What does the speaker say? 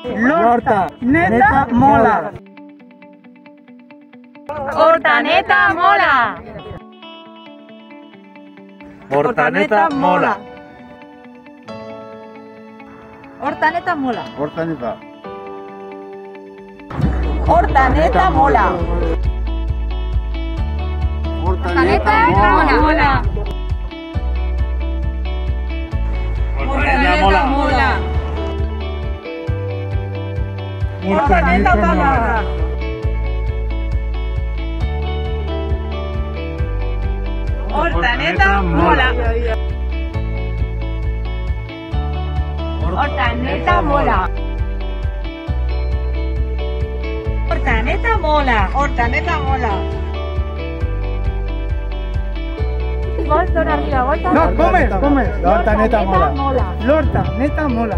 L'horta neta mola. Hortaneta mola. Hortaneta mola. Hortaneta mola. Hortaneta. Hortaneta mola. Hortaneta mola. Hortaneta mola. Hortaneta mola. Hortaneta mola. Hortaneta mola. Hortaneta mola. Hortaneta mola. Volta arriba, volta. No, come. L'hortaneta mola. Mola. L'hortaneta mola.